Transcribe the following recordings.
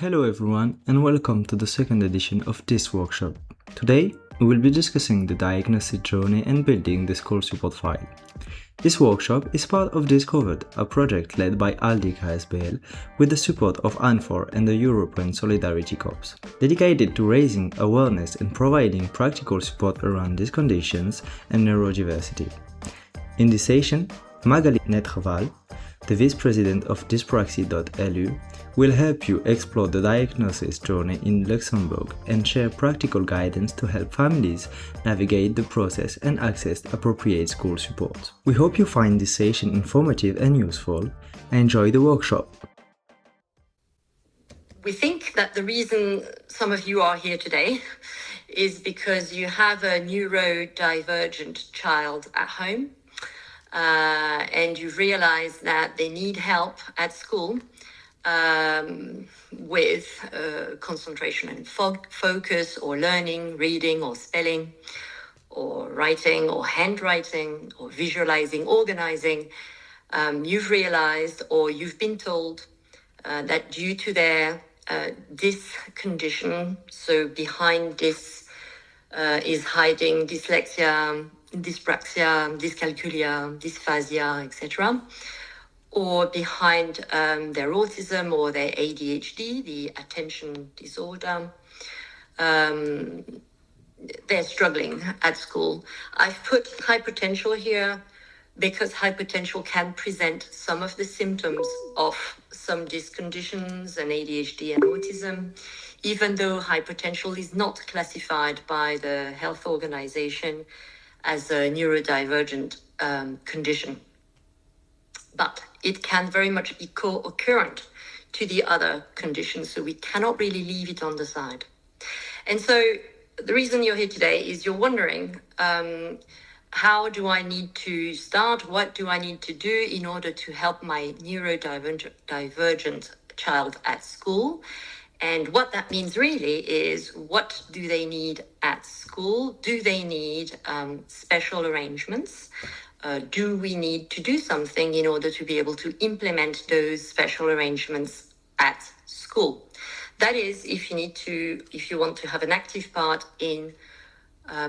Hello everyone and welcome to the second edition of this workshop. Today we will be discussing the diagnostic journey and building the school support file. This workshop is part of DYSCovered, a project led by ALDIC DYSPRAXIE-LU with the support of Anefore and the European Solidarity Corps, dedicated to raising awareness and providing practical support around these conditions and neurodiversity. In this session, Magali Netrval, the Vice President of DYSPRAXIE.LU, will help you explore the diagnosis journey in Luxembourg and share practical guidance to help families navigate the process and access appropriate school support. We hope you find this session informative and useful. Enjoy the workshop. We think that the reason some of you are here today is because you have a neurodivergent child at home and you realize that they need help at school with concentration and focus, or learning, reading or spelling, or writing or handwriting, or visualizing, organizing. You've realized, or you've been told, that due to their this condition, so behind this is hiding dyslexia, dyspraxia, dyscalculia, dysphasia, etc., or behind their autism or their ADHD, the attention disorder. They're struggling at school. I've put hyperpotential here because hyperpotential can present some of the symptoms of some these conditions and ADHD and autism, even though hyperpotential is not classified by the Health Organization as a neurodivergent condition. But it can very much be co-occurrent to the other conditions, so we cannot really leave it on the side. And so the reason you're here today is you're wondering, how do I need to start? What do I need to do in order to help my neurodivergent child at school? And what that means really is, what do they need at school? Do they need special arrangements? Do we need to do something in order to be able to implement those special arrangements at school? That is, if you want to have an active part in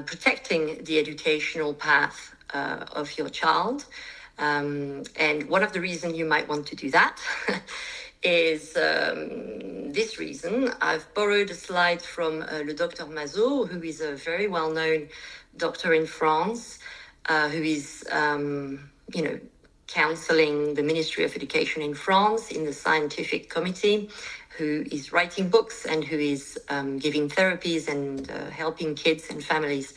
protecting the educational path of your child. And one of the reasons you might want to do that is this reason. I've borrowed a slide from le Dr. Mazot, who is a very well-known doctor in France, who is, counseling the Ministry of Education in France in the scientific committee, who is writing books and who is giving therapies and helping kids and families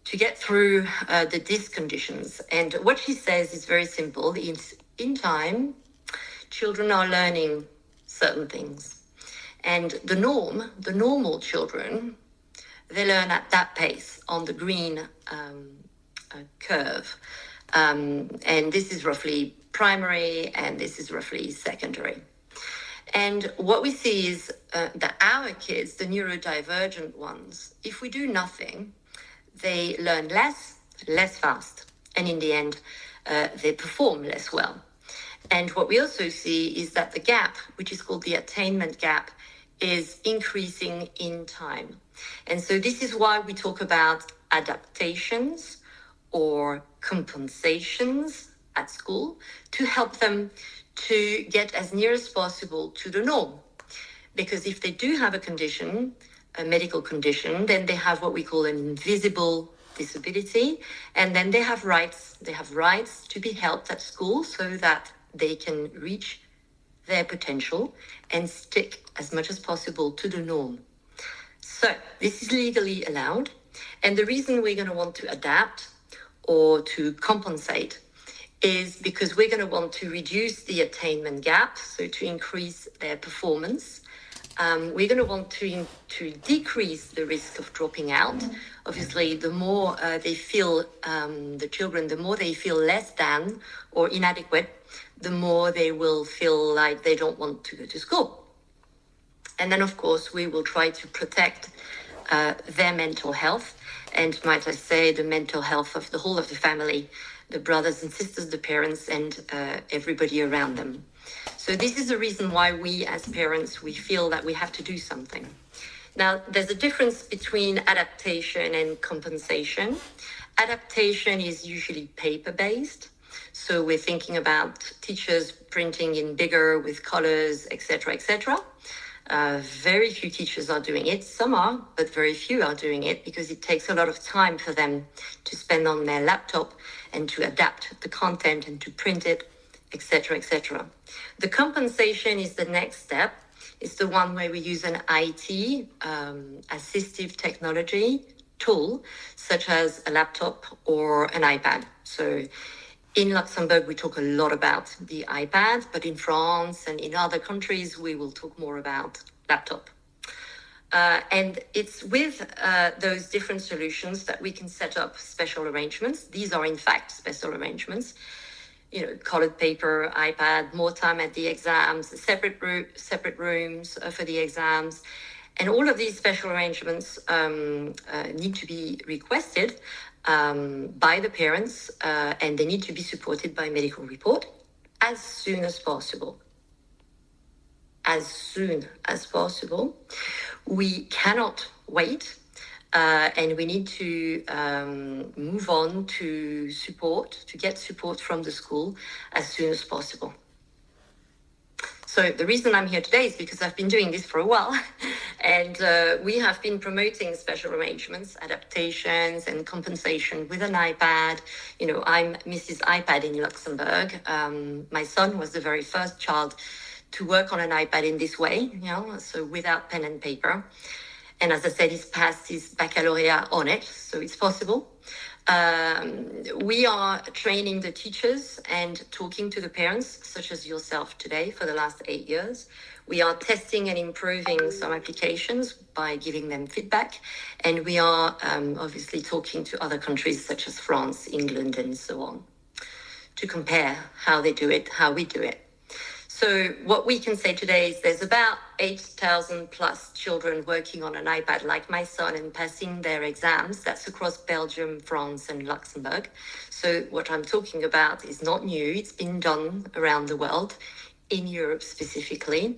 to get through the DIS conditions. And what she says is very simple. In time, children are learning certain things. And the normal children, they learn at that pace on the green curve. And this is roughly primary and this is roughly secondary. And what we see is that our kids, the neurodivergent ones, if we do nothing, they learn less fast. And in the end, they perform less well. And what we also see is that the gap, which is called the attainment gap, is increasing in time. And so this is why we talk about adaptations or compensations at school to help them to get as near as possible to the norm. Because if they do have a condition, a medical condition, then they have what we call an invisible disability, and then they have rights. They have rights to be helped at school so that they can reach their potential and stick as much as possible to the norm. So this is legally allowed. And the reason we're going to want to adapt or to compensate is because we're going to want to reduce the attainment gap, so to increase their performance. We're going to want to decrease the risk of dropping out. Obviously, the more they feel, the children, the more they feel less than or inadequate, the more they will feel like they don't want to go to school. And then, of course, we will try to protect their mental health, and might I say, the mental health of the whole of the family, the brothers and sisters, the parents, and everybody around them. So this is the reason why we as parents, we feel that we have to do something. Now, there's a difference between adaptation and compensation. Adaptation is usually paper-based. So we're thinking about teachers printing in bigger with colors, etc., etc. Very few teachers are doing it. Some are, but very few are doing it because it takes a lot of time for them to spend on their laptop and to adapt the content and to print it, etc., etc. The compensation is the next step. It's the one where we use an IT, assistive technology tool, such as a laptop or an iPad. So in Luxembourg, we talk a lot about the iPad, but in France and in other countries, we will talk more about laptop. And it's with those different solutions that we can set up special arrangements. These are, in fact, special arrangements. You know, colored paper, iPad, more time at the exams, separate rooms for the exams. And all of these special arrangements need to be requested by the parents, and they need to be supported by medical report as soon as possible. As soon as possible. We cannot wait. And we need to move on to get support from the school as soon as possible. So the reason I'm here today is because I've been doing this for a while, and we have been promoting special arrangements, adaptations, and compensation with an iPad. You know, I'm Mrs. iPad in Luxembourg. My son was the very first child to work on an iPad in this way, you know, so without pen and paper. And as I said, he's passed his baccalaureate on it, so it's possible. We are training the teachers and talking to the parents, such as yourself today, for the last 8 years. We are testing and improving some applications by giving them feedback. And we are obviously talking to other countries, such as France, England, and so on, to compare how they do it, how we do it. So what we can say today is there's about 8,000 plus children working on an iPad like my son and passing their exams. That's across Belgium, France, and Luxembourg. So what I'm talking about is not new. It's been done around the world, in Europe specifically.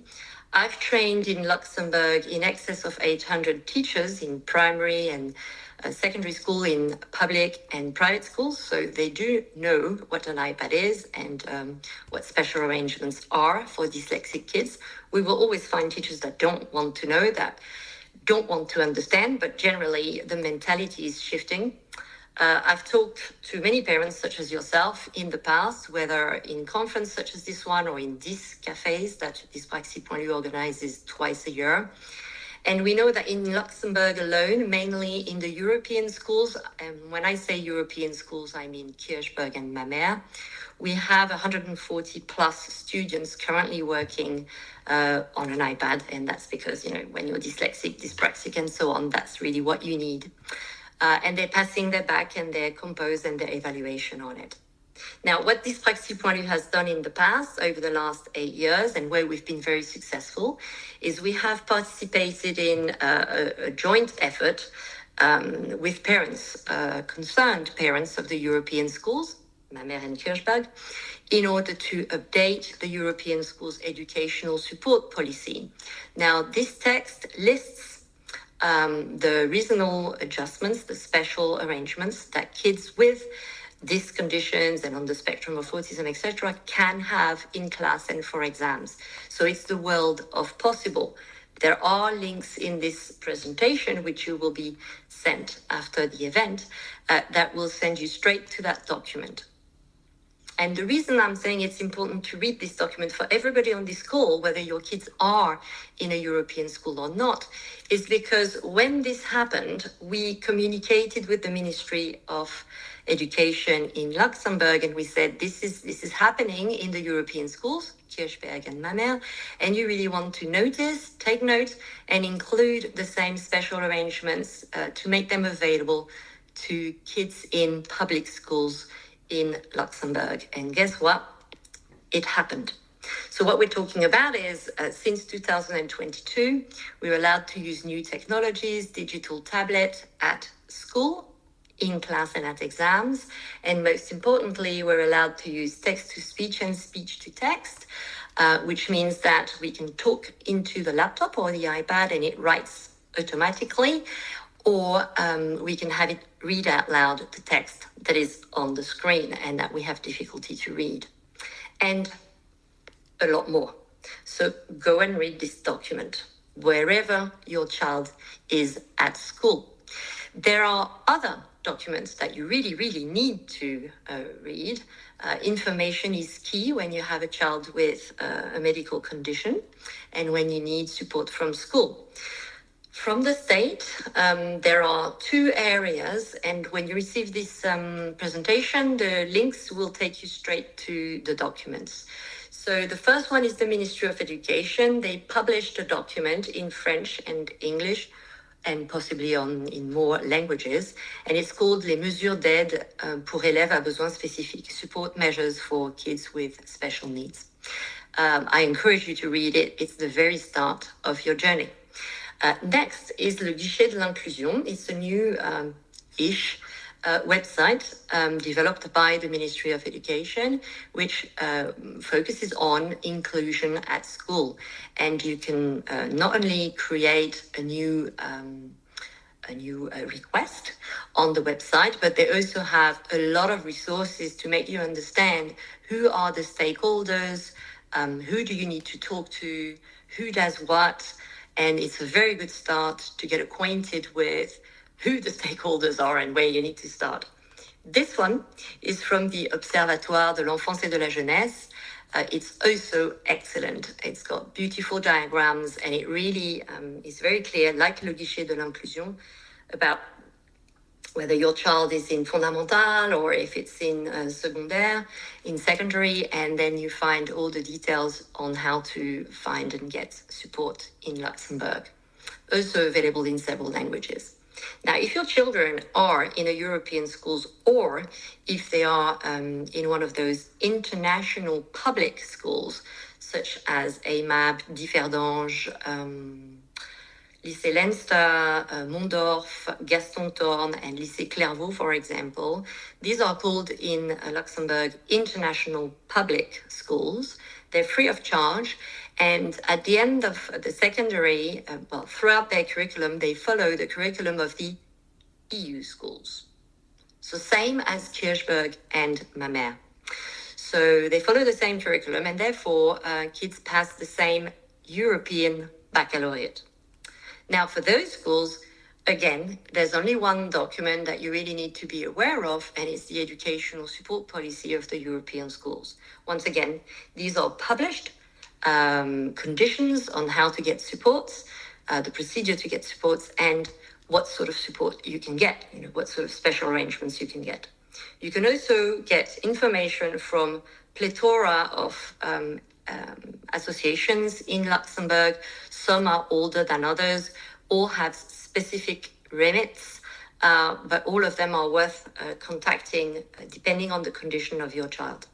I've trained in Luxembourg in excess of 800 teachers in primary and secondary school, in public and private schools. So they do know what an iPad is and what special arrangements are for dyslexic kids. We will always find teachers that don't want to know, that don't want to understand, but generally the mentality is shifting. I've talked to many parents such as yourself in the past, whether in conference such as this one or in DYS cafes that DYSPRAXIE.LU organizes twice a year. And we know that in Luxembourg alone, mainly in the European schools, and when I say European schools, I mean Kirchberg and Mamere, we have 140 plus students currently working on an iPad. And that's because, you know, when you're dyslexic, dyspraxic, and so on, that's really what you need. And they're passing their back and their compose and their evaluation on it. Now, what DYSPRAXIE.LU has done in the past, over the last 8 years, and where we've been very successful, is we have participated in a joint effort with parents, concerned parents of the European schools, Mamere and Kirchberg, in order to update the European schools' educational support policy. Now, this text lists the reasonable adjustments, the special arrangements that kids with these conditions and on the spectrum of autism, etc., can have in class and for exams. So it's the world of possible. There are links in this presentation, which you will be sent after the event, that will send you straight to that document. And the reason I'm saying it's important to read this document for everybody on this call, whether your kids are in a European school or not, is because when this happened, we communicated with the Ministry of Education in Luxembourg, and we said, this is happening in the European schools, Kirchberg and Mamere, and you really want to take note, and include the same special arrangements to make them available to kids in public schools in Luxembourg. And guess what? It happened. So what we're talking about is since 2022, we're allowed to use new technologies, digital tablet at school, in class and at exams. And most importantly, we're allowed to use text-to-speech and speech-to-text which means that we can talk into the laptop or the iPad and it writes automatically, or we can have it read out loud the text that is on the screen and that we have difficulty to read, and a lot more. So go and read this document wherever your child is at school. There are other documents that you really, really need to read. Information is key when you have a child with a medical condition and when you need support from school. From the state, there are two areas, and when you receive this presentation, the links will take you straight to the documents. So the first one is the Ministry of Education. They published a document in French and English, and possibly in more languages, and it's called Les mesures d'aide pour élèves à besoins spécifiques, support measures for kids with special needs. I encourage you to read it. It's the very start of your journey. Next is Le Guichet de l'Inclusion. It's a new-ish website developed by the Ministry of Education, which focuses on inclusion at school. And you can not only create a new request on the website, but they also have a lot of resources to make you understand who are the stakeholders, who do you need to talk to, who does what. And it's a very good start to get acquainted with who the stakeholders are and where you need to start. This one is from the Observatoire de l'Enfance et de la Jeunesse. It's also excellent. It's got beautiful diagrams and it really is very clear, like Le Guichet de l'Inclusion, about whether your child is in fondamental or if it's in secondaire, in secondary, and then you find all the details on how to find and get support in Luxembourg. Also available in several languages. Now, if your children are in a European schools or if they are in one of those international public schools, such as AMAP, Differdange, Lycée Leinster, Mondorf, Gaston Thorn, and Lycée Clairvaux, for example, these are called in Luxembourg international public schools. They're free of charge. And at the end of the secondary, throughout their curriculum, they follow the curriculum of the EU schools. So same as Kirchberg and Mamere. So they follow the same curriculum, and therefore kids pass the same European baccalaureate. Now, for those schools, again, there's only one document that you really need to be aware of, and it's the educational support policy of the European schools. Once again, these are published conditions on how to get supports, the procedure to get supports, and what sort of support you can get, what sort of special arrangements you can get. You can also get information from plethora of associations in Luxembourg. Some are older than others, all have specific remits, but all of them are worth contacting depending on the condition of your child.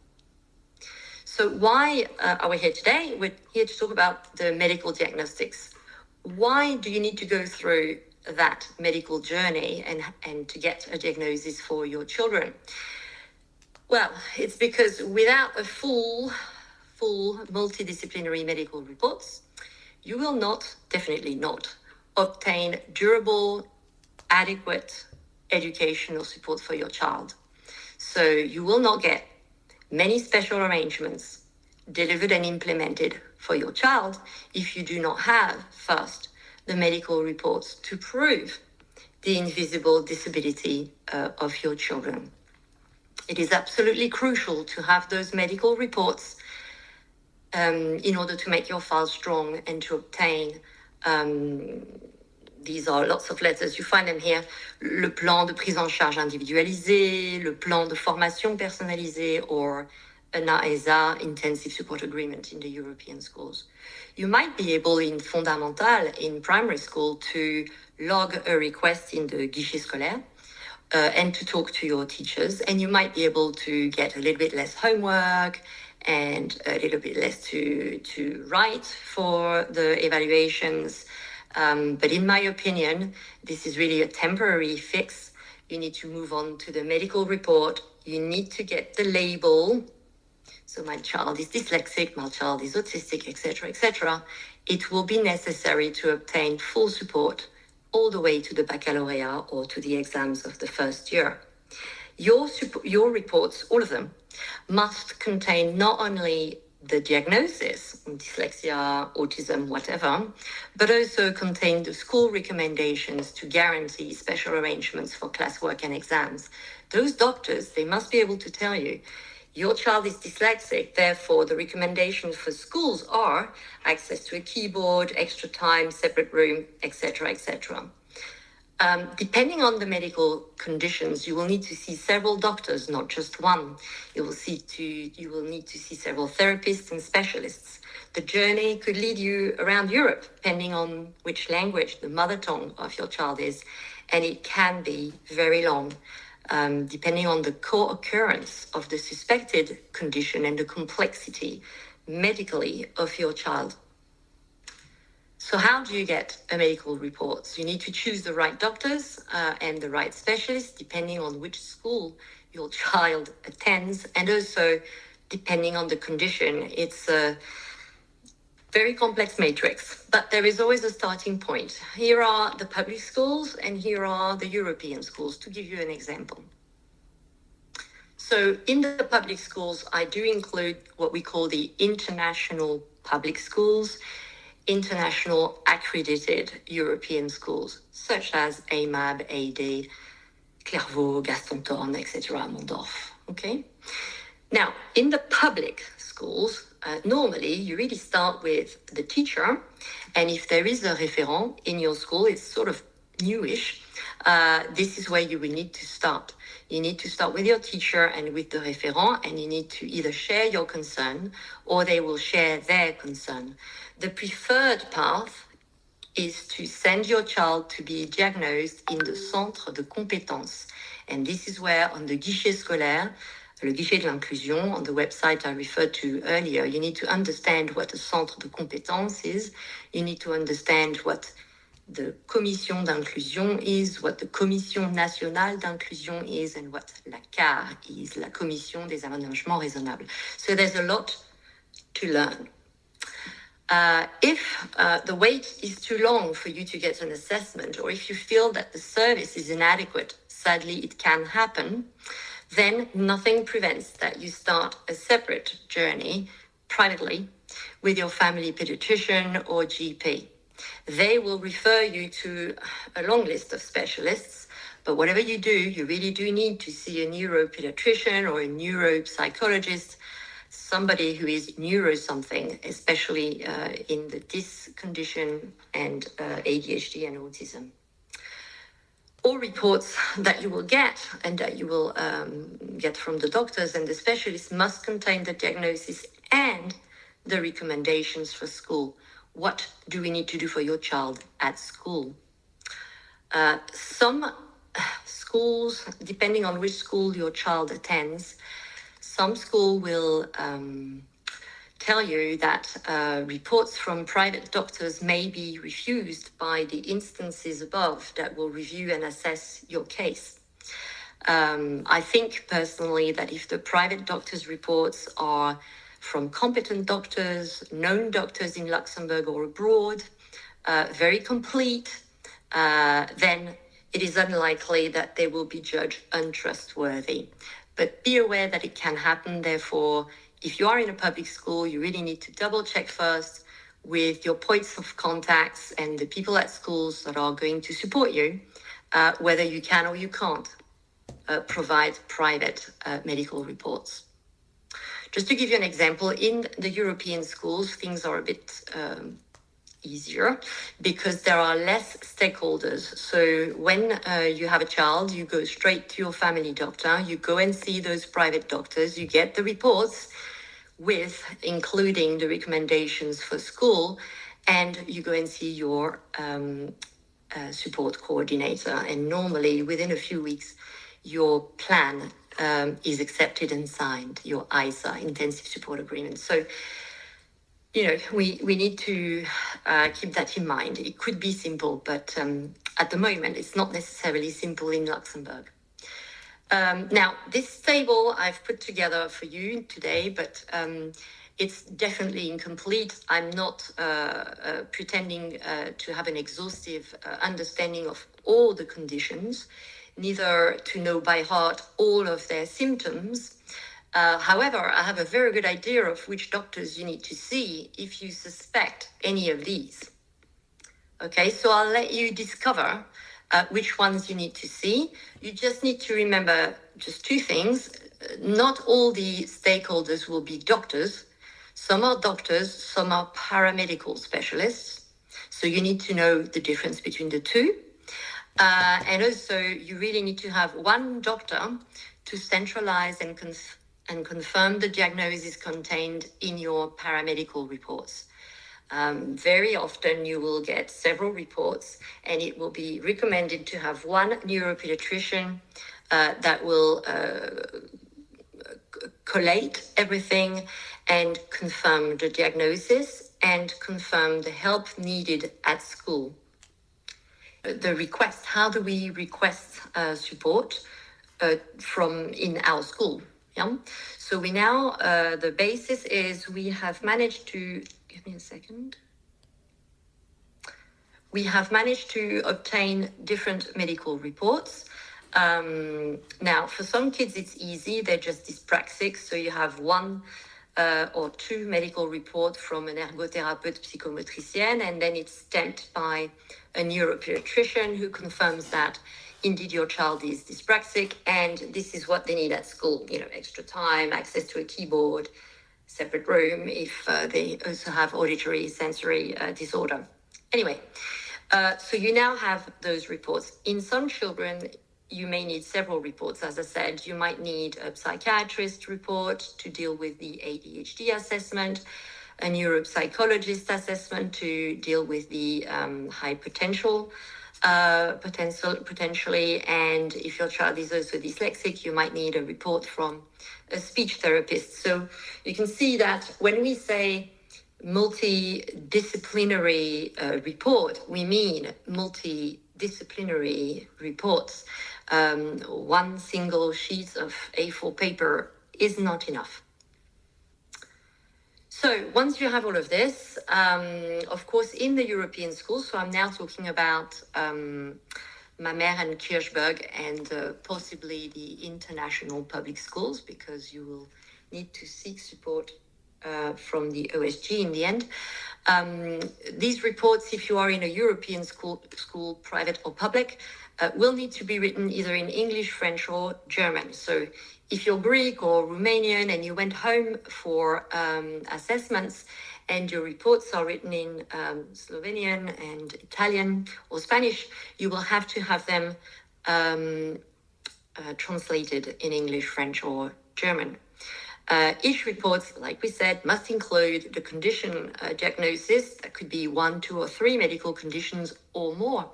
So why are we here today? We're here to talk about the medical diagnostics. Why do you need to go through that medical journey and to get a diagnosis for your children? Well, it's because without a full multidisciplinary medical reports, you will definitely not, obtain durable, adequate educational support for your child. So you will not get many special arrangements delivered and implemented for your child if you do not have first the medical reports to prove the invisible disability of your children. It is absolutely crucial to have those medical reports in order to make your file strong and to obtain, these are lots of letters, you find them here, le plan de prise en charge individualisé, le plan de formation personnalisé, or an AESA intensive support agreement in the European schools. You might be able in fondamental, in primary school, to log a request in the guichet scolaire and to talk to your teachers, and you might be able to get a little bit less homework and a little bit less to write for the evaluations. But in my opinion, this is really a temporary fix. You need to move on to the medical report. You need to get the label So my child is dyslexic, my child is autistic, etc., it will be necessary to obtain full support all the way to the baccalaureate or to the exams of the first year. Your reports, all of them, must contain not only the diagnosis, dyslexia, autism, whatever, but also contain the school recommendations to guarantee special arrangements for classwork and exams. Those doctors, they must be able to tell you, your child is dyslexic, therefore the recommendations for schools are access to a keyboard, extra time, separate room, etc., etc. Depending on the medical conditions, you will need to see several doctors, not just one. You will need to see several therapists and specialists. The journey could lead you around Europe, depending on which language the mother tongue of your child is, and it can be very long, depending on the co-occurrence of the suspected condition and the complexity medically of your child. So how do you get a medical report? So you need to choose the right doctors and the right specialists, depending on which school your child attends, and also depending on the condition. It's a very complex matrix, but there is always a starting point. Here are the public schools, and here are the European schools, to give you an example. So in the public schools, I do include what we call the international public schools, international accredited European schools, such as AMAB, AD, Clairvaux, Gaston Thorn, etc., Mondorf. Okay. Now, in the public schools, normally you really start with the teacher, and if there is a référent in your school, it's sort of newish. This is where you will need to start. You need to start with your teacher and with the référent, and you need to either share your concern or they will share their concern. The preferred path is to send your child to be diagnosed in the centre de compétences. And this is where on the guichet scolaire, le guichet de l'inclusion, on the website I referred to earlier, you need to understand what a centre de compétences is. You need to understand what the commission d'inclusion is, what the commission nationale d'inclusion is, and what la CAR is, la commission des aménagements raisonnables. So there's a lot to learn. If the wait is too long for you to get an assessment, or if you feel that the service is inadequate, sadly it can happen, then nothing prevents that you start a separate journey privately with your family pediatrician or GP. They will refer you to a long list of specialists, but whatever you do, you really do need to see a neuropediatrician or a neuropsychologist, somebody who is neuro something, especially in the DIS condition and ADHD and autism. All reports that you will get and that you will get from the doctors and the specialists must contain the diagnosis and the recommendations for school. What do we need to do for your child at school? Some schools, depending on which school your child attends, some school will tell you that reports from private doctors may be refused by the instances above that will review and assess your case. I think personally that if the private doctors' reports are from competent doctors, known doctors in Luxembourg or abroad, very complete, then it is unlikely that they will be judged untrustworthy. But be aware that it can happen. Therefore, if you are in a public school, you really need to double check first with your points of contacts and the people at schools that are going to support you, whether you can or you can't provide private medical reports. Just to give you an example, in the European schools, things are a bit easier because there are less stakeholders. So when you have a child, you go straight to your family doctor, you go and see those private doctors, you get the reports with including the recommendations for school, and you go and see your support coordinator. And normally within a few weeks, your plan is accepted and signed, your ISA, Intensive Support Agreement. So, you know, we need to keep that in mind. It could be simple, but at the moment, it's not necessarily simple in Luxembourg. Now, this table I've put together for you today, but it's definitely incomplete. I'm not pretending to have an exhaustive understanding of all the conditions, neither to know by heart all of their symptoms. However, I have a very good idea of which doctors you need to see if you suspect any of these. Okay, so I'll let you discover which ones you need to see. You just need to remember just two things. Not all the stakeholders will be doctors. Some are doctors, some are paramedical specialists. So you need to know the difference between the two. And also, you really need to have one doctor to centralize and confirm the diagnosis contained in your paramedical reports. Very often you will get several reports, and it will be recommended to have one neuropediatrician that will collate everything and confirm the diagnosis and confirm the help needed at school. The request, how do we request support from in our school? Yeah. So we now, the basis is we have managed to, give me a second. We have managed to obtain different medical reports. Now, for some kids, it's easy. They're just dyspraxic. So you have one or two medical reports from an ergotherapeute psychomotricienne, and then it's stamped by a neuropediatrician who confirms that indeed your child is dyspraxic and this is what they need at school, extra time, access to a keyboard, separate room if they also have auditory sensory disorder. Anyway, so you now have those reports. In some children, you may need several reports. As I said, you might need a psychiatrist report to deal with the ADHD assessment, a neuropsychologist assessment to deal with the high potentially. And if your child is also dyslexic, you might need a report from a speech therapist. So you can see that when we say multidisciplinary report, we mean multidisciplinary reports. One single sheet of A4 paper is not enough. So once you have all of this, of course, in the European schools, so I'm now talking about Mamère and Kirchberg and possibly the international public schools, because you will need to seek support from the OSG in the end. These reports, if you are in a European school, private or public, will need to be written either in English, French, or German. So if you're Greek or Romanian and you went home for assessments and your reports are written in Slovenian and Italian or Spanish, you will have to have them translated in English, French, or German. Each report, like we said, must include the condition diagnosis. That could be 1, 2, or 3 medical conditions or more,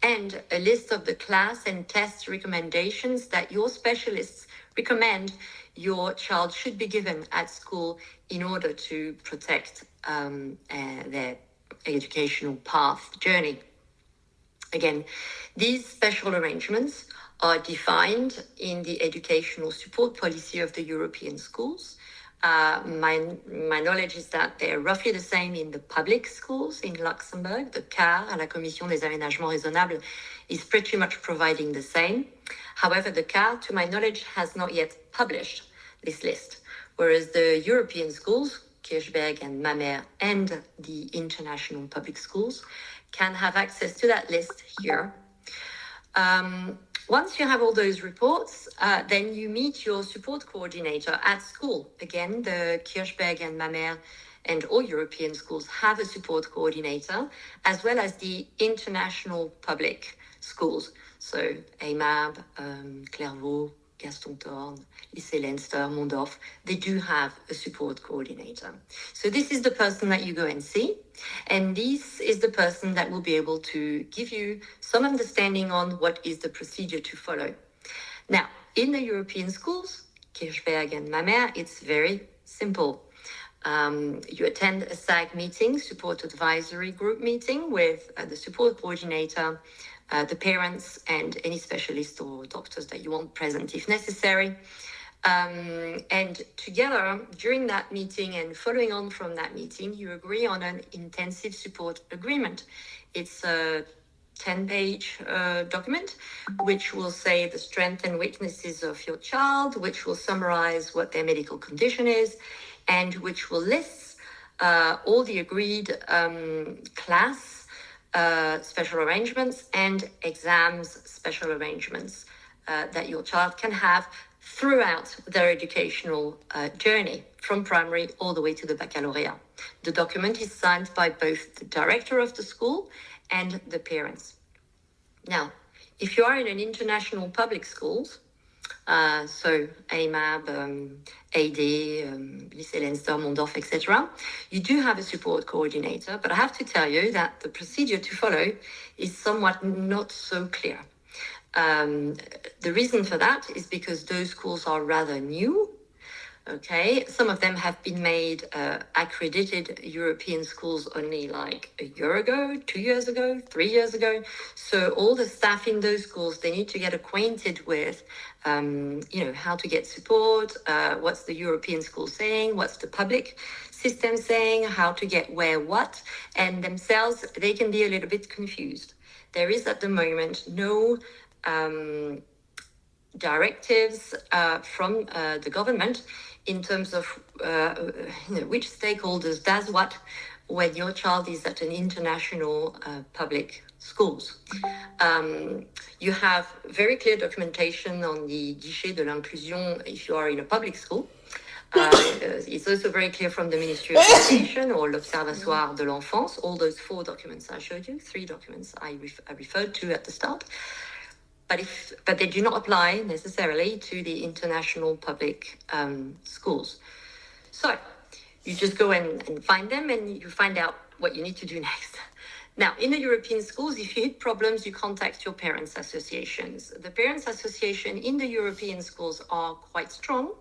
and a list of the class and test recommendations that your specialists recommend your child should be given at school in order to protect their educational path journey. Again, these special arrangements are defined in the educational support policy of the European schools. My knowledge is that they're roughly the same in the public schools in Luxembourg. The CAR, la Commission des Aménagements Raisonnables, is pretty much providing the same. However, the CAR, to my knowledge, has not yet published this list, whereas the European schools, Kirchberg and Mamère, and the international public schools can have access to that list here. Once you have all those reports, then you meet your support coordinator at school. Again, the Kirchberg and Mamère and all European schools have a support coordinator, as well as the international public schools. So AMAB, Clairvaux, Gaston Thorn, Lycée Leinster, Mondorf, they do have a support coordinator. So this is the person that you go and see, and this is the person that will be able to give you some understanding on what is the procedure to follow. Now, in the European schools, Kirchberg and Mamère, it's very simple. You attend a SAG meeting, support advisory group meeting with the support coordinator, the parents, and any specialists or doctors that you want present if necessary. And together, during that meeting and following on from that meeting, you agree on an intensive support agreement. It's a 10-page document, which will say the strengths and weaknesses of your child, which will summarize what their medical condition is, and which will list all the agreed class special arrangements and exams special arrangements that your child can have throughout their educational journey, from primary all the way to the baccalaureate. The document is signed by both the director of the school and the parents. Now, if you are in an international public schools, so AMAB, AD, Lycée Leinster, Mondorf, etc., you do have a support coordinator, but I have to tell you that the procedure to follow is somewhat not so clear. The reason for that is because those schools are rather new. Okay, some of them have been made accredited European schools only like a year ago, 2 years ago, 3 years ago. So all the staff in those schools, they need to get acquainted with, how to get support, what's the European school saying, what's the public system saying, how to get where what, and themselves, they can be a little bit confused. There is at the moment no directives from the government in terms of which stakeholders does what when your child is at an international public schools. You have very clear documentation on the guichet de l'inclusion if you are in a public school. It's also very clear from the Ministry of Education or l'Observatoire de l'Enfance, all those 4 documents I showed you, 3 documents I referred to at the start. But they do not apply necessarily to the international public schools. So you just go and find them and you find out what you need to do next. Now, in the European schools, if you hit problems, you contact your parents' associations. The parents' association in the European schools are quite strong.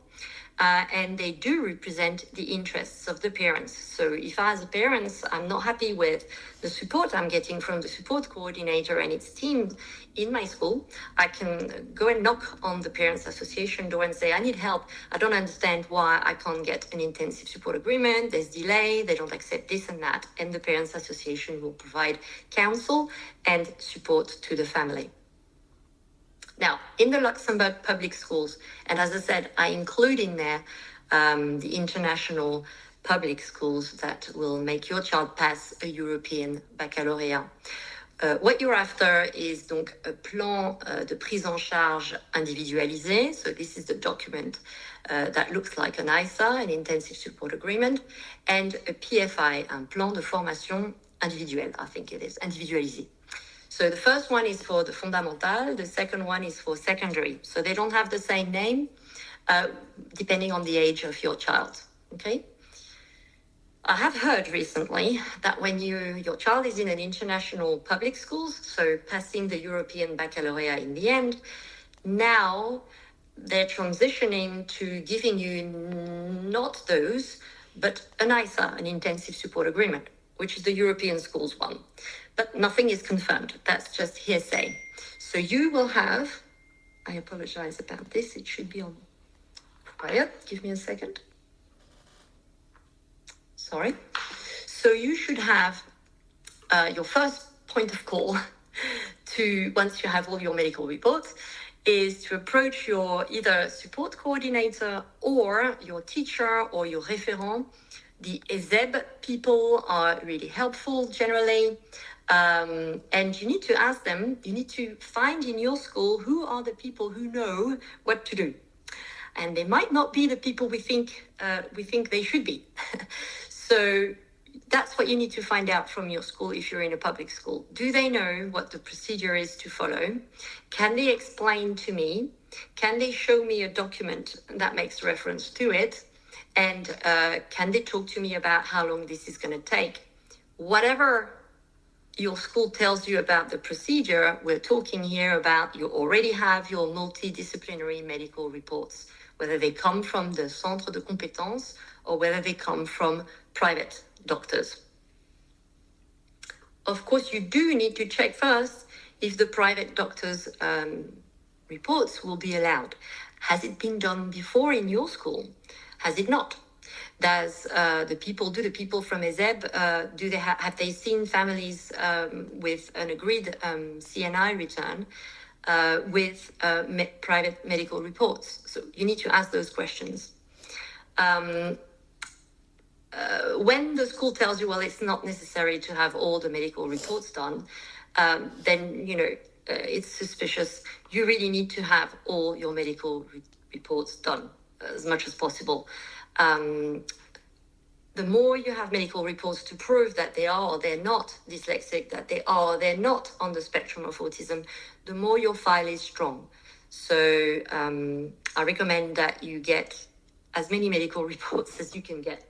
And they do represent the interests of the parents. So if as a parent, I'm not happy with the support I'm getting from the support coordinator and its team in my school, I can go and knock on the parents' association door and say, I need help. I don't understand why I can't get an intensive support agreement. There's delay. They don't accept this and that. And the parents' association will provide counsel and support to the family. Now, in the Luxembourg public schools, and as I said, I include in there the international public schools that will make your child pass a European baccalaureate. What you're after is donc a plan de prise en charge individualisé. So this is the document that looks like an ISA, an intensive support agreement, and a PFI, un plan de formation individuelle, I think it is, individualisé. So the first one is for the fundamental, the second one is for secondary. So they don't have the same name, depending on the age of your child, okay? I have heard recently that when your child is in an international public schools, so passing the European baccalaureate in the end, now they're transitioning to giving you not those, but an ISA, an intensive support agreement, which is the European schools one. But nothing is confirmed. That's just hearsay. So you will have, I apologize about this, it should be on quiet. Give me a second. Sorry. So you should have your first point of call to, once you have all your medical reports, is to approach your either support coordinator or your teacher or your référent. The ASBL people are really helpful generally. And you need to ask them, you need to find in your school who are the people who know what to do. And they might not be the people we think they should be. So that's what you need to find out from your school if you're in a public school. Do they know what the procedure is to follow? Can they explain to me? Can they show me a document that makes reference to it? And can they talk to me about how long this is going to take? Whatever your school tells you about the procedure, we're talking here about you already have your multidisciplinary medical reports, whether they come from the Centre de Compétences or whether they come from private doctors. Of course, you do need to check first if the private doctors' reports will be allowed. Has it been done before in your school? Has it not? Does the people from ASbl, have they seen families with an agreed CNI return with private medical reports? So you need to ask those questions. When the school tells you, well, it's not necessary to have all the medical reports done, then, it's suspicious. You really need to have all your medical reports done as much as possible. The more you have medical reports to prove that they are or they're not dyslexic, that they are or they're not on the spectrum of autism, the more your file is strong. So I recommend that you get as many medical reports as you can get.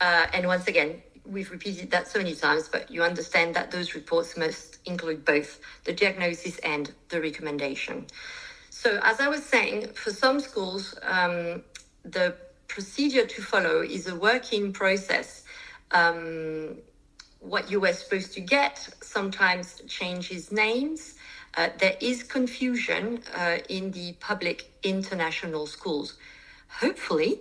And once again, we've repeated that so many times, but you understand that those reports must include both the diagnosis and the recommendation. So as I was saying, for some schools, the procedure to follow is a working process. What you were supposed to get sometimes changes names. There is confusion in the public international schools. Hopefully,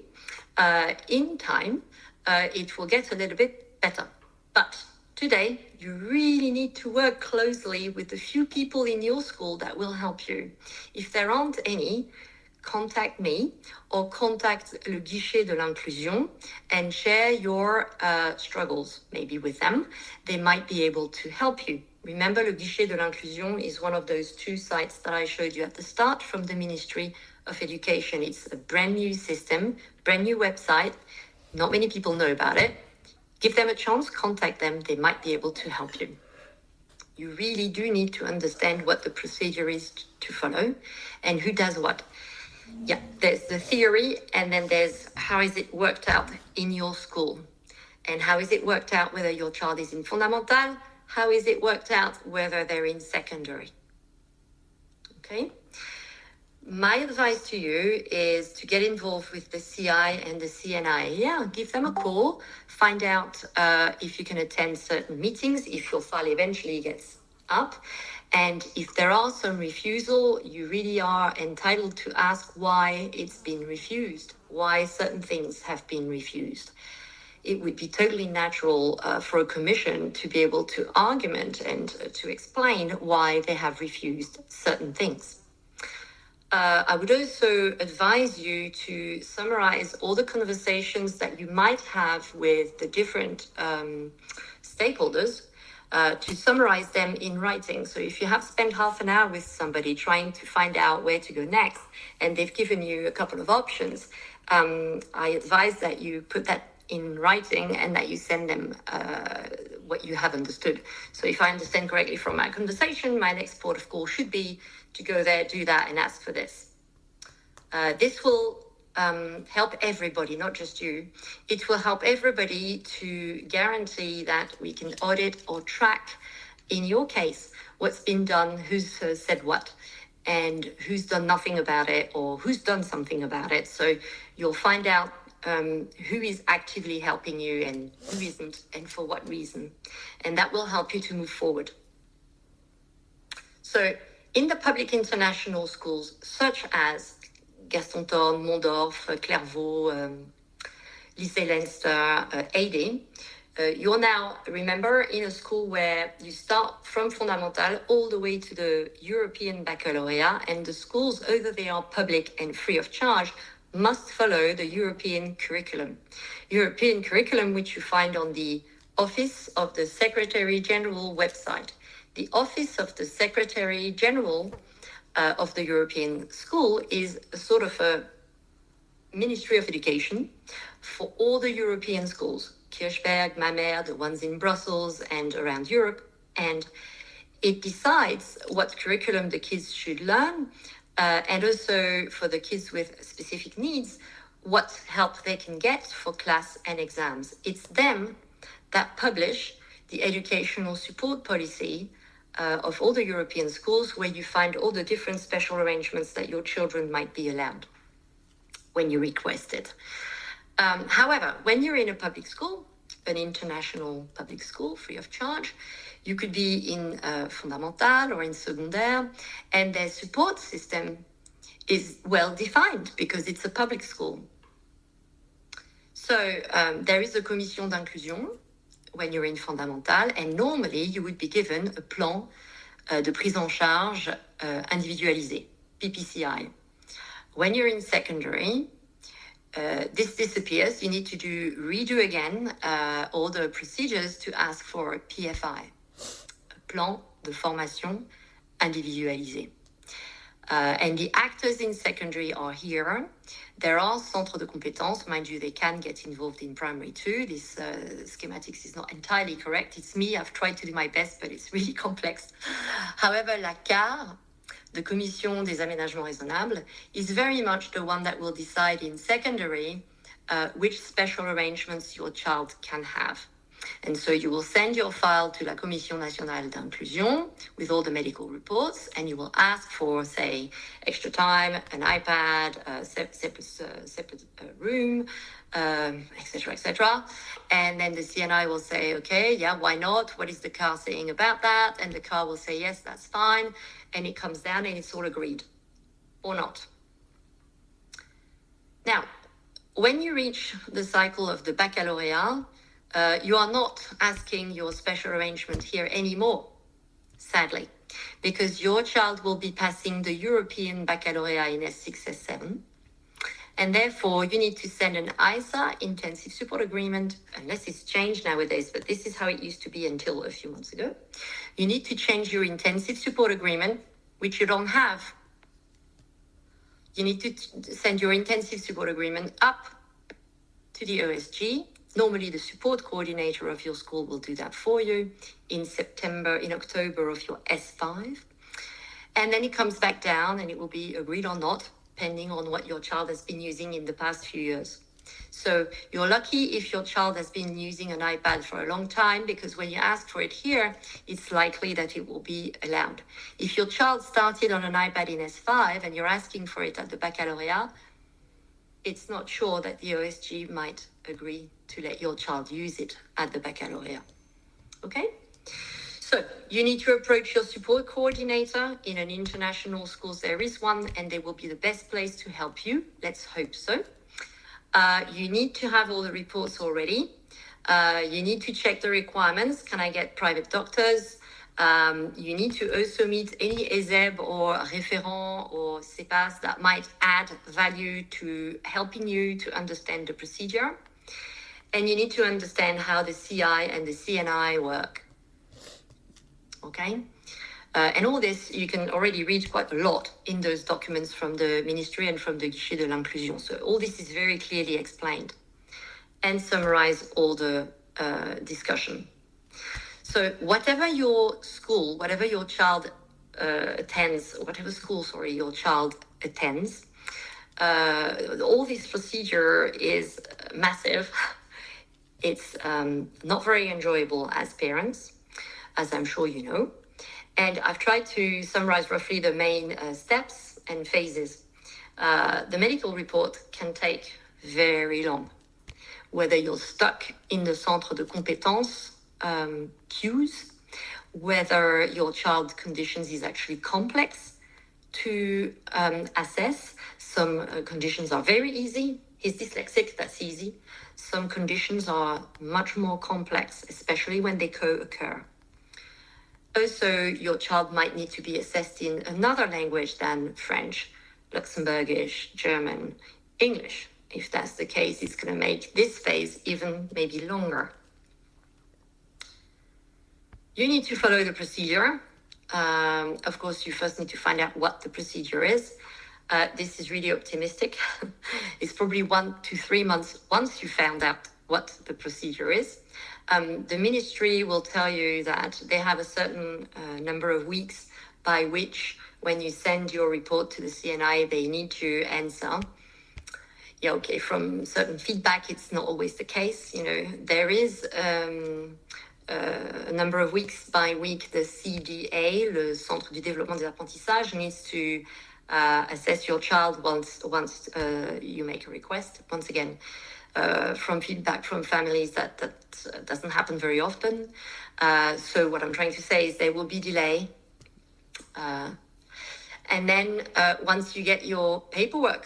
in time, it will get a little bit better. But today, you really need to work closely with the few people in your school that will help you. If there aren't any, contact me or contact le guichet de l'inclusion and share your struggles maybe with them. They might be able to help you. Remember, le guichet de l'inclusion is one of those two sites that I showed you at the start from the Ministry of Education. It's a brand new system, brand new website. Not many people know about it. Give them a chance, contact them. They might be able to help you. You really do need to understand what the procedure is to follow and who does what. Yeah, there's the theory, and then there's how is it worked out in your school, and how is it worked out whether your child is in fundamental, how is it worked out whether they're in secondary. Okay? My advice to you is to get involved with the CI and the CNI. Yeah, give them a call, find out if you can attend certain meetings, if your file eventually gets up. And if there are some refusal, you really are entitled to ask why it's been refused, why certain things have been refused. It would be totally natural for a commission to be able to argument and to explain why they have refused certain things. I would also advise you to summarize all the conversations that you might have with the different stakeholders, to summarize them in writing. So if you have spent half an hour with somebody trying to find out where to go next, and they've given you a couple of options, I advise that you put that in writing and that you send them what you have understood. So if I understand correctly from our conversation, my next port of call should be to go there, do that, and ask for this. This will help everybody, not just you. It will help everybody to guarantee that we can audit or track, in your case, what's been done, who's said what, and who's done nothing about it, or who's done something about it. So you'll find out who is actively helping you and who isn't, and for what reason. And that will help you to move forward. So in the public international schools, such as Gaston Thorn, Mondorf, Clairvaux, Lycée Leinster, AD, you're now, remember, in a school where you start from fundamental all the way to the European Baccalaureate, and the schools, although they are public and free of charge, must follow the European curriculum. European curriculum, which you find on the Office of the Secretary General website. The Office of the Secretary General of the European School is a sort of a Ministry of Education for all the European schools, Kirchberg, Mamers, the ones in Brussels and around Europe, and it decides what curriculum the kids should learn, and also for the kids with specific needs, what help they can get for class and exams. It's them that publish the educational support policy of all the European schools, where you find all the different special arrangements that your children might be allowed when you request it. However, when you're in a public school, an international public school free of charge, you could be in Fondamental or in Secondaire, and their support system is well defined because it's a public school. So there is a commission d'inclusion when you're in Fondamental, and normally you would be given a plan de prise en charge individualisé, PPCI. When you're in secondary, this disappears. You need to redo again all the procedures to ask for a PFI, a plan de formation individualisé. And the actors in secondary are here. There are centres de compétences. Mind you, they can get involved in primary too. This schematics is not entirely correct. It's me. I've tried to do my best, but it's really complex. However, la CAR, the Commission des Aménagements Raisonnables, is very much the one that will decide in secondary which special arrangements your child can have. And so you will send your file to la Commission Nationale d'Inclusion with all the medical reports, and you will ask for, say, extra time, an iPad, a separate room, etc., etc. And then the CNI will say, okay, yeah, why not? What is the CAR saying about that? And the CAR will say, yes, that's fine. And it comes down and it's all agreed, or not. Now, when you reach the cycle of the baccalaureate, you are not asking your special arrangement here anymore, sadly, because your child will be passing the European baccalaureate in S6, S7, and therefore you need to send an ISA, intensive support agreement, unless it's changed nowadays, but this is how it used to be until a few months ago. You need to change your intensive support agreement, which you don't have. You need to send your intensive support agreement up to the OSG. Normally, the support coordinator of your school will do that for you in October of your S5. And then it comes back down and it will be agreed or not, depending on what your child has been using in the past few years. So you're lucky if your child has been using an iPad for a long time, because when you ask for it here, it's likely that it will be allowed. If your child started on an iPad in S5 and you're asking for it at the baccalaureate, it's not sure that the OSG might agree to let your child use it at the baccalaureate. Okay? So you need to approach your support coordinator. In an international school, there is one, and they will be the best place to help you. Let's hope so. You need to have all the reports already. You need to check the requirements. Can I get private doctors? You need to also meet any ASbl or référent or CEPAS that might add value to helping you to understand the procedure. And you need to understand how the CI and the CNI work. Okay? And all this, you can already read quite a lot in those documents from the ministry and from the Guichet de l'Inclusion. So all this is very clearly explained and summarize all the discussion. So whatever your school, whatever your child attends, whatever school, your child attends, all this procedure is massive. It's not very enjoyable as parents, as I'm sure you know. And I've tried to summarize roughly the main steps and phases. The medical report can take very long, whether you're stuck in the centre de compétences queues, whether your child's conditions is actually complex to assess. Some conditions are very easy. He's dyslexic, that's easy. Some conditions are much more complex, especially when they co-occur. Also, your child might need to be assessed in another language than French, Luxembourgish, German, English. If that's the case, it's going to make this phase even maybe longer. You need to follow the procedure. Of course, you first need to find out what the procedure is. This is really optimistic. It's probably 1 to 3 months once you found out what the procedure is. The ministry will tell you that they have a certain number of weeks by which, when you send your report to the CNI, they need to answer. Yeah, okay, from certain feedback, it's not always the case. You know, there is a number of weeks by week, the CDA, le Centre du Développement des Apprentissages, needs to assess your child once you make a request. Once again, from feedback from families that doesn't happen very often. So what I'm trying to say is there will be delay. And then once you get your paperwork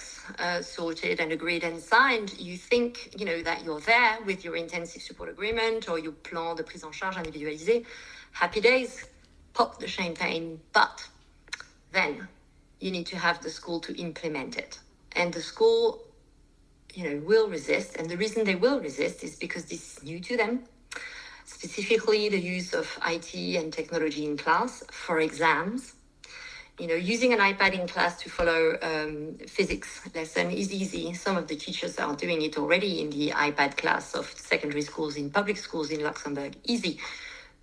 sorted and agreed and signed, you think, that you're there with your intensive support agreement or your plan de prise en charge individualisé. Happy days, pop the champagne, but then you need to have the school to implement it. And the school, will resist. And the reason they will resist is because this is new to them. Specifically, the use of IT and technology in class for exams. Using an iPad in class to follow physics lesson is easy. Some of the teachers are doing it already in the iPad class of secondary schools, in public schools in Luxembourg. Easy.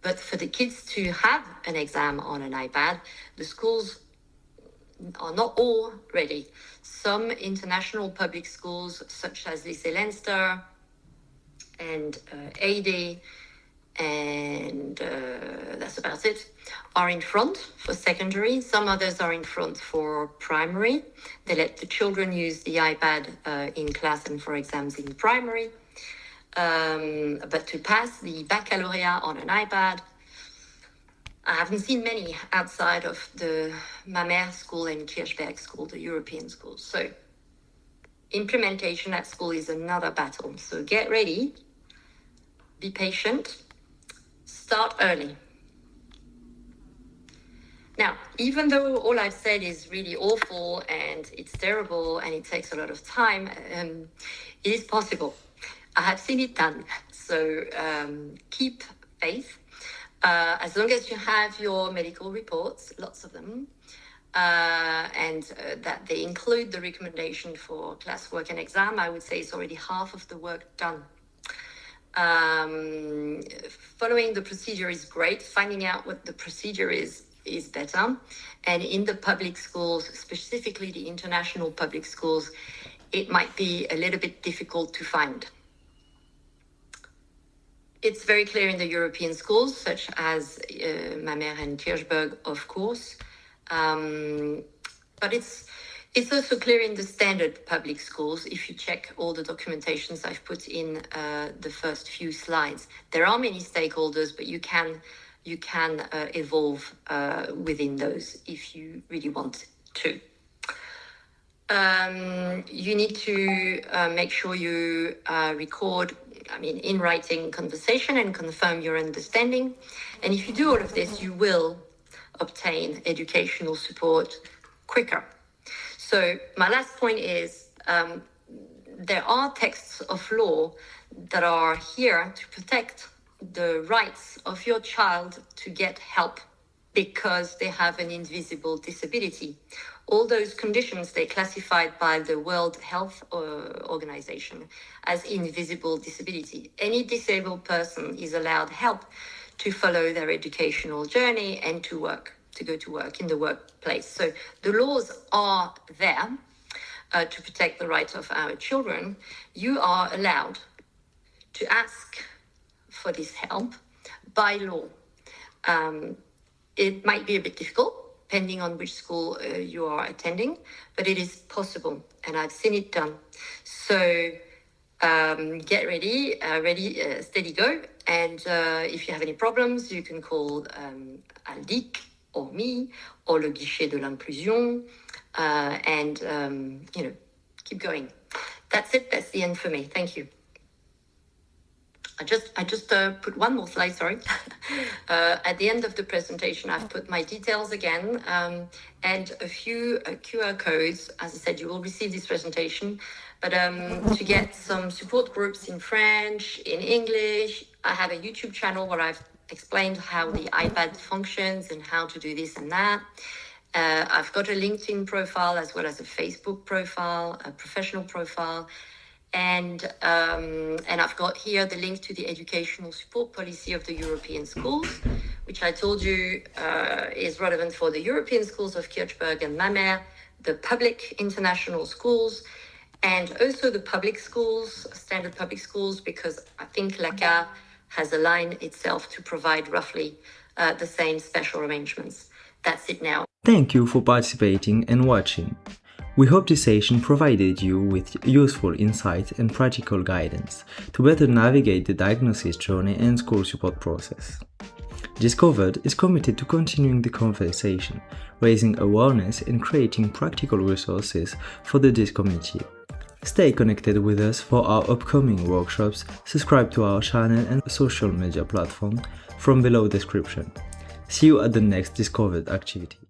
But for the kids to have an exam on an iPad, the schools are not all ready. Some international public schools, such as Lycée Leinster and AD, and that's about it, are in front for secondary. Some others are in front for primary. They let the children use the iPad in class and for exams in primary. But to pass the baccalaureate on an iPad, I haven't seen many outside of the Mamère school and Kirchberg school, the European schools. So implementation at school is another battle. So get ready, be patient, start early. Now, even though all I've said is really awful and it's terrible and it takes a lot of time, it is possible. I have seen it done. So keep faith. As long as you have your medical reports, lots of them, and that they include the recommendation for classwork and exam, I would say it's already half of the work done. Following the procedure is great. Finding out what the procedure is better. And in the public schools, specifically the international public schools, it might be a little bit difficult to find. It's very clear in the European schools, such as Mamère and Kirchberg, of course. But it's also clear in the standard public schools. If you check all the documentations I've put in the first few slides, there are many stakeholders, but you can evolve within those if you really want to. You need to make sure you record, in writing conversation and confirm your understanding. And if you do all of this, you will obtain educational support quicker. So my last point is there are texts of law that are here to protect the rights of your child to get help because they have an invisible disability. All those conditions, they're classified by the World Health Organization as invisible disability. Any disabled person is allowed help to follow their educational journey and to go to work in the workplace. So the laws are there to protect the rights of our children. You are allowed to ask for this help by law. It might be a bit difficult, depending on which school you are attending, but it is possible, and I've seen it done. So get ready, steady, go. And if you have any problems, you can call ALDIC or me, or le guichet de l'inclusion, and keep going. That's it. That's the end for me. Thank you. I just put one more slide, sorry. At the end of the presentation, I've put my details again and a few QR codes. As I said, you will receive this presentation, but to get some support groups in French, in English. I have a YouTube channel where I've explained how the iPad functions and how to do this and that. I've got a LinkedIn profile as well as a Facebook profile, a professional profile. And I've got here the link to the educational support policy of the European schools, which I told you is relevant for the European schools of Kirchberg and Mamère, the public international schools, and also the public schools, standard public schools, because I think LACA has aligned itself to provide roughly the same special arrangements. That's it now. Thank you for participating and watching. We hope this session provided you with useful insight and practical guidance to better navigate the diagnosis journey and school support process. DYSCovered is committed to continuing the conversation, raising awareness and creating practical resources for the DYS community. Stay connected with us for our upcoming workshops, subscribe to our channel and social media platform from below description. See you at the next DYSCovered activity.